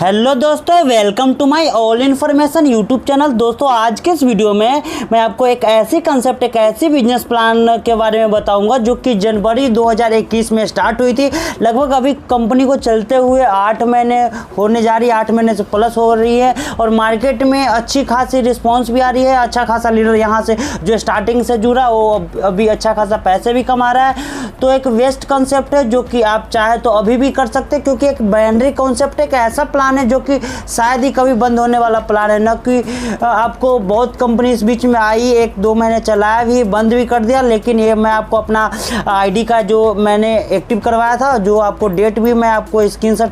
Hello दोस्तों, welcome to my all information YouTube channel. दोस्तों, आज के इस वीडियो में मैं आपको एक ऐसी कंसेप्ट, एक ऐसी बिजनेस प्लान के बारे में बताऊंगा जो कि जनवरी 2021 में स्टार्ट हुई थी। लगभग अभी कंपनी को चलते हुए 8 महीने होने जा रही है, 8 महीने से प्लस हो रही है और मार्केट में अच्छी खासी रिस्पॉन्स भी आ रही है। अच्छा खासा लीडर यहाँ से जो स्टार्टिंग से जुड़ा वो अभी अच्छा खासा पैसे भी कमा रहा है। तो एक वेस्ट कंसेप्ट है जो कि आप चाहे तो अभी भी कर सकते हैं, क्योंकि एक बाइनरी कॉन्सेप्ट, एक ऐसा प्लान है जो कि शायद ही कभी बंद होने वाला प्लान है। न कि आपको बहुत कंपनी इस बीच में आई, 1-2 महीने चलाया भी, बंद भी कर दिया, लेकिन ये मैं आपको अपना आईडी का जो मैंने एक्टिव करवाया था, जो आपको डेट भी मैं आपको स्क्रीनशॉट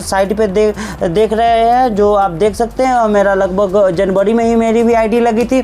साइट पे देख रहे हैं, जो आप देख सकते हैं। और मेरा लगभग जनवरी में ही मेरी भी आईडी लगी थी,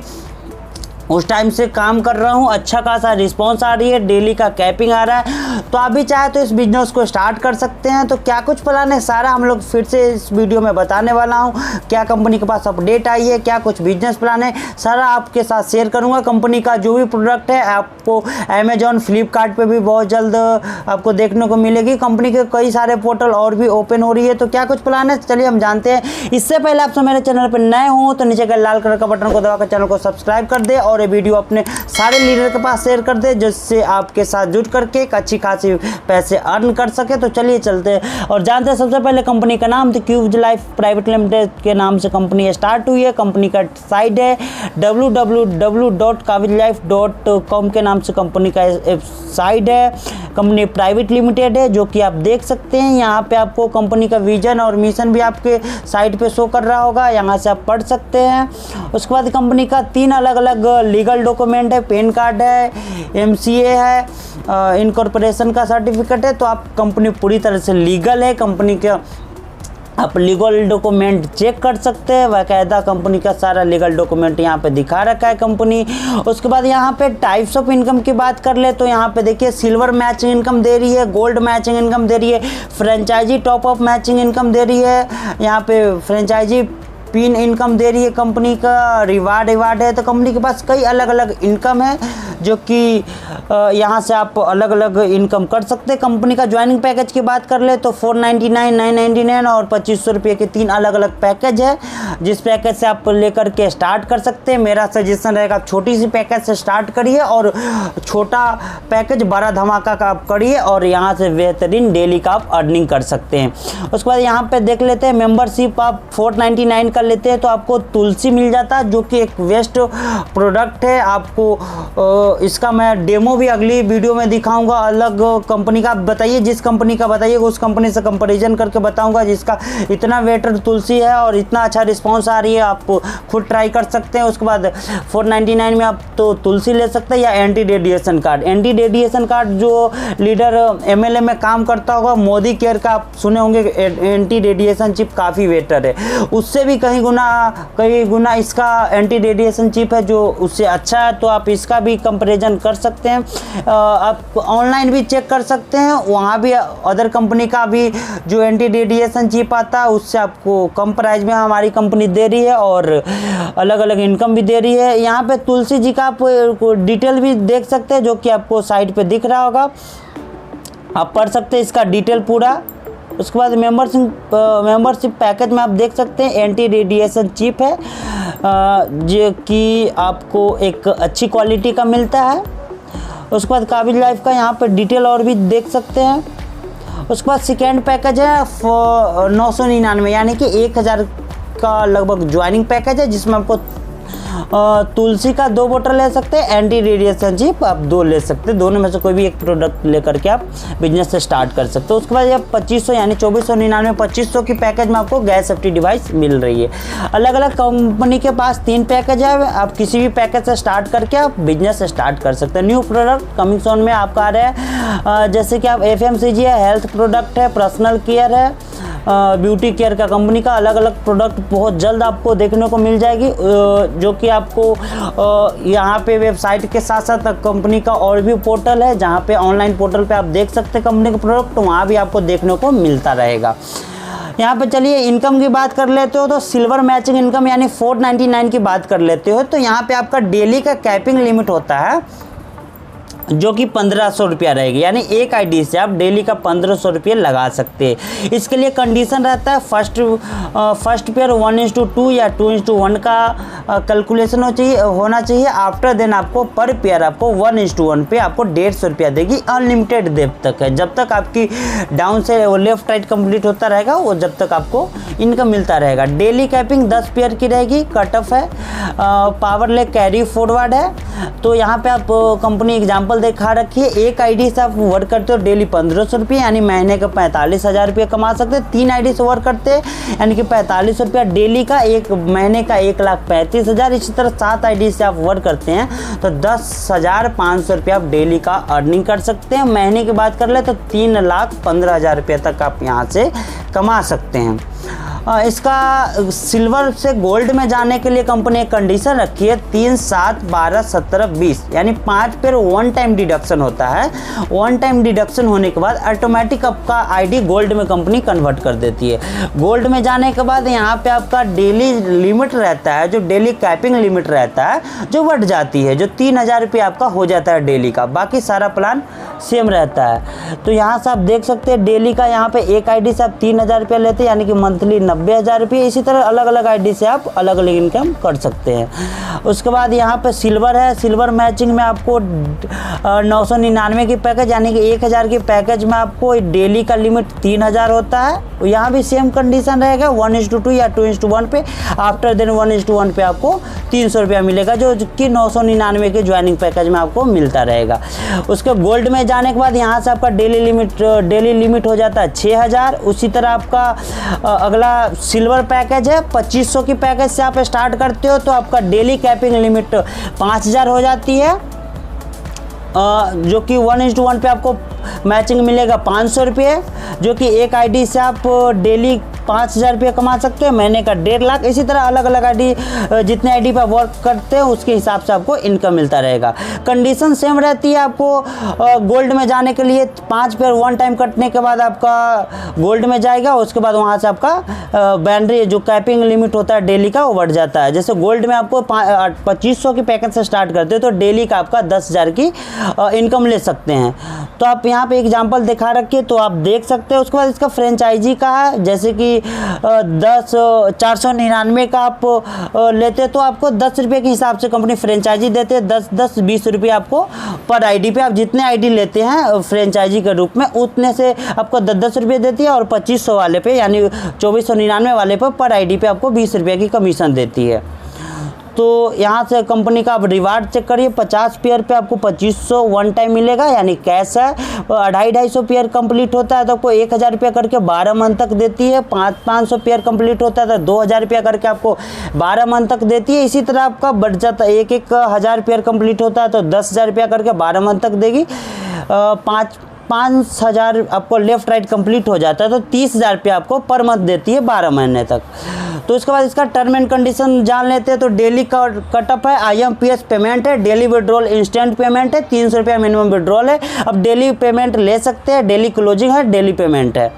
उस टाइम से काम कर रहा हूँ। अच्छा खासा रिस्पांस आ रही है, डेली का कैपिंग आ रहा है। तो आप भी चाहे तो इस बिजनेस को स्टार्ट कर सकते हैं। तो क्या कुछ प्लान है, सारा हम लोग फिर से इस वीडियो में बताने वाला हूँ। क्या कंपनी के पास अपडेट आई है, क्या कुछ बिजनेस प्लान है, सारा आपके साथ शेयर करूँगा। कंपनी का जो भी प्रोडक्ट है आपको अमेजॉन, फ्लिपकार्ट पे भी बहुत जल्द आपको देखने को मिलेगी। कंपनी के कई सारे पोर्टल और भी ओपन हो रही है। तो क्या कुछ प्लान है, चलिए हम जानते हैं। इससे पहले आप मेरे चैनल पर नए हों तो नीचे का लाल कलर का बटन को दबाकर चैनल को सब्सक्राइब कर दे और ये वीडियो अपने सारे लीडर के पास शेयर कर दे, जिससे आपके साथ जुड़ करके एक अच्छी खासी पैसे अर्न कर सके। तो चलिए चलते हैं और जानते हैं। सबसे पहले कंपनी का नाम तो क्यूब लाइफ प्राइवेट लिमिटेड के नाम से कंपनी स्टार्ट हुई है। कंपनी का साइट है www.kabillife.com के नाम से कंपनी का साइट है। कंपनी प्राइवेट लिमिटेड है, जो कि आप देख सकते हैं। यहाँ पे आपको कंपनी का विजन और मिशन भी आपके साइट पे शो कर रहा होगा, यहाँ से आप पढ़ सकते हैं। उसके बाद कंपनी का 3 अलग अलग लीगल डॉक्यूमेंट है, पैन कार्ड है, MCA है, इनकॉर्पोरेशन का सर्टिफिकेट है। तो आप कंपनी पूरी तरह से लीगल है। कंपनी के आप लीगल डॉक्यूमेंट चेक कर सकते हैं, बाकायदा कंपनी का सारा लीगल डॉक्यूमेंट यहाँ पे दिखा रखा है कंपनी। उसके बाद यहाँ पे टाइप्स ऑफ इनकम की बात कर ले तो यहाँ पे देखिए सिल्वर मैचिंग इनकम दे रही है, गोल्ड मैचिंग इनकम दे रही है, franchisee top up matching income दे रही है, यहाँ पे फ्रेंचाइजी पिन इनकम दे रही है, कंपनी का रिवार्ड है। तो कंपनी के पास कई अलग अलग इनकम है, जो कि यहाँ से आप अलग अलग इनकम कर सकते हैं। कंपनी का ज्वाइनिंग पैकेज की बात कर ले तो 499, 999 और 2500 रुपये के 3 अलग अलग पैकेज है, जिस पैकेज से आप लेकर के स्टार्ट कर सकते हैं। मेरा सजेशन रहेगा आप छोटी सी पैकेज से स्टार्ट करिए और छोटा पैकेज बड़ा धमाका का आप करिए और यहाँ से बेहतरीन डेली का आप अर्निंग कर सकते हैं। उसके बाद यहाँ पे देख लेते हैं मेंबरशिप आप 499 कर लेते हैं तो आपको तुलसी मिल जाता है, जो कि एक वेस्ट प्रोडक्ट है। आपको इसका मैं डेमो भी अगली वीडियो में दिखाऊंगा। अलग कंपनी का बताइए, जिस कंपनी का बताइए उस कंपनी से कंपैरिजन करके बताऊंगा, जिसका इतना बेटर तुलसी है और इतना अच्छा रिस्पांस आ रही है। आप खुद ट्राई कर सकते हैं। उसके बाद 499 में आप तो तुलसी ले सकते हैं या anti radiation card. Anti radiation card जो लीडर MLA में काम करता होगा, मोदी केयर का आप सुने होंगे, एंटी रेडिएशन चिप काफ़ी बेटर है, उससे भी कई गुना इसका एंटी रेडिएशन चिप है जो उससे अच्छा है। तो आप इसका भी कंपैरिजन कर सकते हैं। आप ऑनलाइन भी चेक कर सकते हैं, वहाँ भी अदर कंपनी का भी जो एंटी रेडिएशन चिप आता है उससे आपको कम प्राइस में हमारी कंपनी दे रही है और अलग अलग इनकम भी दे रही है। यहाँ पे तुलसी जी का आप डिटेल भी देख सकते हैं, जो कि आपको साइट पे दिख रहा होगा, आप पढ़ सकते हैं इसका डिटेल पूरा। उसके बाद मेंबरशिप पैकेज में आप देख सकते हैं एंटी रेडिएशन चिप है, जो कि आपको एक अच्छी क्वालिटी का मिलता है। उसके बाद काबिल लाइफ का यहाँ पे डिटेल और भी देख सकते हैं। उसके बाद सेकेंड पैकेज है 999, यानी कि 1000 का लगभग ज्वाइनिंग पैकेज है, जिसमें आपको तुलसी का 2 बोतल ले सकते हैं, एंटी रेडिएशन चिप आप 2 ले सकते हैं। दोनों में से कोई भी एक प्रोडक्ट लेकर के आप बिजनेस से स्टार्ट कर सकते हो। उसके बाद आप 2500 यानी 2499 2500 की पैकेज में आपको गैस सेफ्टी डिवाइस मिल रही है। अलग अलग कंपनी के पास 3 पैकेज है, आप किसी भी पैकेज से स्टार्ट करके आप बिजनेस स्टार्ट कर सकते हैं। न्यू प्रोडक्ट कमिंग सोन में आपका आ रहा है, जैसे कि आप FMCG है, हेल्थ प्रोडक्ट है, पर्सनल केयर है, ब्यूटी केयर का कंपनी का अलग अलग प्रोडक्ट बहुत जल्द आपको देखने को मिल जाएगी, जो कि आपको यहाँ पे वेबसाइट के साथ साथ कंपनी का और भी पोर्टल है, जहाँ पे ऑनलाइन पोर्टल पे आप देख सकते हैं कंपनी का प्रोडक्ट, तो वहाँ भी आपको देखने को मिलता रहेगा। यहाँ पे चलिए इनकम की बात कर लेते हो तो सिल्वर मैचिंग इनकम यानी 499 की बात कर लेते हो तो यहाँ पे आपका डेली का कैपिंग लिमिट होता है जो कि 1500 रुपया रहेगी, यानी एक आईडी से आप डेली का 1500 रुपये लगा सकते हैं। इसके लिए कंडीशन रहता है फर्स्ट पेयर 1:2 या 2:1 का कैलकुलेशन होना चाहिए। आफ्टर देन आपको पर पेयर आपको 1:1 पे आपको 150 रुपया देगी, अनलिमिटेड देर तक है, जब तक आपकी डाउन से लेफ्ट राइट कंप्लीट होता रहेगा वो जब तक आपको इनकम मिलता रहेगा। डेली कैपिंग 10 पेयर की रहेगी, कट ऑफ है, पावर ले कैरी फॉरवर्ड है। तो यहाँ पे आप कंपनी एग्जांपल दिखा रखी है, एक आईडी से आप वर्क करते हो डेली 1500 रुपये, यानी महीने का 45,000 रुपये कमा सकते हैं। 3 आईडी से वर्क करते हैं यानी कि 45 रुपया डेली का, एक महीने का 1,35,000। इसी तरह 7 आईडी से आप वर्क करते हैं तो 10,500 रुपया आप डेली का अर्निंग कर सकते हैं। महीने की बात कर ले तो 3,15,000 रुपये तक आप यहाँ से कमा सकते हैं। इसका सिल्वर से गोल्ड में जाने के लिए कंपनी एक कंडीशन रखी है 3, 7, 12, 17, 20, यानी 5 पेयर वन टाइम डिडक्शन होता है। वन टाइम डिडक्शन होने के बाद ऑटोमेटिक आपका आईडी गोल्ड में कंपनी कन्वर्ट कर देती है। गोल्ड में जाने के बाद यहाँ पे आपका डेली लिमिट रहता है, जो डेली कैपिंग लिमिट रहता है जो बढ़ जाती है, जो 3,000 रुपये आपका हो जाता है डेली का। बाकी सारा प्लान सेम रहता है। तो यहाँ से आप देख सकते हैं डेली का यहाँ पे एक आईडी से आप 3,000 रुपया लेते हैं, यानी कि मंथली 90,000 रुपये। इसी तरह अलग अलग आईडी से आप अलग अलग इनकम कर सकते हैं। उसके बाद यहाँ पे सिल्वर है, सिल्वर मैचिंग में आपको 999 की पैकेज, यानी कि 1,000 की पैकेज में आपको डेली का लिमिट 3,000 होता है। यहाँ भी सेम कंडीशन रहेगा 1:2 या 2:1 पे। आफ्टर देन 1:1 पे आपको 300 रुपया मिलेगा, जो कि 999 के ज्वाइनिंग पैकेज में आपको मिलता रहेगा। उसके गोल्ड में जाने के बाद यहाँ से आपका डेली लिमिट हो जाता है 6,000। उसी तरह आपका अगला सिल्वर पैकेज है, 2500 की पैकेज से आप स्टार्ट करते हो तो आपका डेली कैपिंग लिमिट 5,000 हो जाती है, जो कि 1:1 पे आपको मैचिंग मिलेगा 500 रुपये, जो कि एक आईडी से आप डेली 5,000 रुपये कमा सकते हैं, महीने का 1.5 लाख। इसी तरह अलग अलग आईडी, जितने आईडी पर वर्क करते हैं उसके हिसाब से आपको इनकम मिलता रहेगा। कंडीशन सेम रहती है। आपको गोल्ड में जाने के लिए 5 पेयर वन टाइम कटने के बाद आपका गोल्ड में जाएगा। उसके बाद वहाँ से आपका बाउंड्री जो कैपिंग लिमिट होता है डेली का वो बढ़ जाता है। जैसे गोल्ड में आपको 2500 की पैकेज से स्टार्ट करते हो तो डेली का आपका 10,000 की इनकम ले सकते हैं। तो आप यहाँ पे एग्जांपल दिखा रखिए तो आप देख सकते हैं। उसके बाद इसका फ्रेंचाइजी का है, जैसे कि 499 का आप लेते तो आपको 10 रुपये के हिसाब से कंपनी फ्रेंचाइजी देते हैं। 10, 20 रुपये आपको पर आईडी पे, आप जितने आईडी लेते हैं फ्रेंचाइजी के रूप में उतने से आपको 10 रुपये देती है। और 2500 वाले पे यानी 2499 वाले पर आईडी पे आपको 20 रुपये की कमीशन देती है। तो यहाँ से कंपनी का आप रिवार्ड चेक करिए, 50 पेयर पे आपको 2500 वन टाइम मिलेगा, यानी कैश है। 250 पेयर कंप्लीट होता है तो आपको 1,000 रुपया करके 12 मंथ तक देती है। 500 पेयर कंप्लीट होता है तो 2,000 रुपया करके आपको 12 मंथ तक देती है। इसी तरह आपका बढ़ जाता है, 1,000 पेयर कंप्लीट होता है तो 10,000 रुपया करके 12 मंथ तक देगी। 5,000 आपको लेफ्ट राइट कंप्लीट हो जाता है तो 30,000 रुपया आपको पर मंथ देती है 12 महीने तक। तो इसके बाद इसका टर्म एंड कंडीशन जान लेते हैं। तो डेली का कटअप है, IMPS पेमेंट है, डेली विड्रॉल इंस्टेंट पेमेंट है, 300 रुपया मिनिमम विड्रॉल है। अब डेली पेमेंट ले सकते हैं, डेली क्लोजिंग है, डेली पेमेंट है।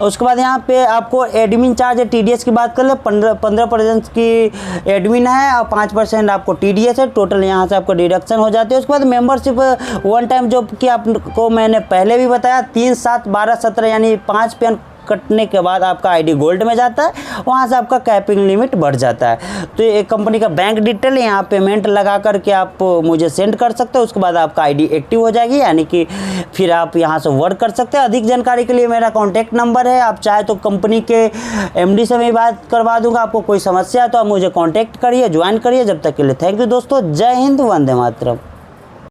उसके बाद यहाँ पे आपको एडमिन चार्ज है, TDS की बात कर ले 15% की एडमिन है और 5% आपको TDS है। टोटल यहाँ से आपको डिडक्शन हो जाती है। उसके बाद मेंबरशिप वन टाइम जो कि आपको मैंने पहले भी बताया 3, 7, 12, 17 यानी 5 पेयर कटने के बाद आपका आईडी गोल्ड में जाता है, वहाँ से आपका कैपिंग लिमिट बढ़ जाता है। तो ये कंपनी का बैंक डिटेल यहाँ पेमेंट लगा करके आप मुझे सेंड कर सकते हो। उसके बाद आपका आईडी एक्टिव हो जाएगी, यानी कि फिर आप यहाँ से वर्क कर सकते हैं। अधिक जानकारी के लिए मेरा कॉन्टैक्ट नंबर है, आप चाहे तो कंपनी के MD से मैं बात करवा दूँगा। आपको कोई समस्या है तो आप मुझे कॉन्टैक्ट करिए, ज्वाइन करिए। जब तक के लिए थैंक यू दोस्तों। जय हिंद, वंदे मातरम।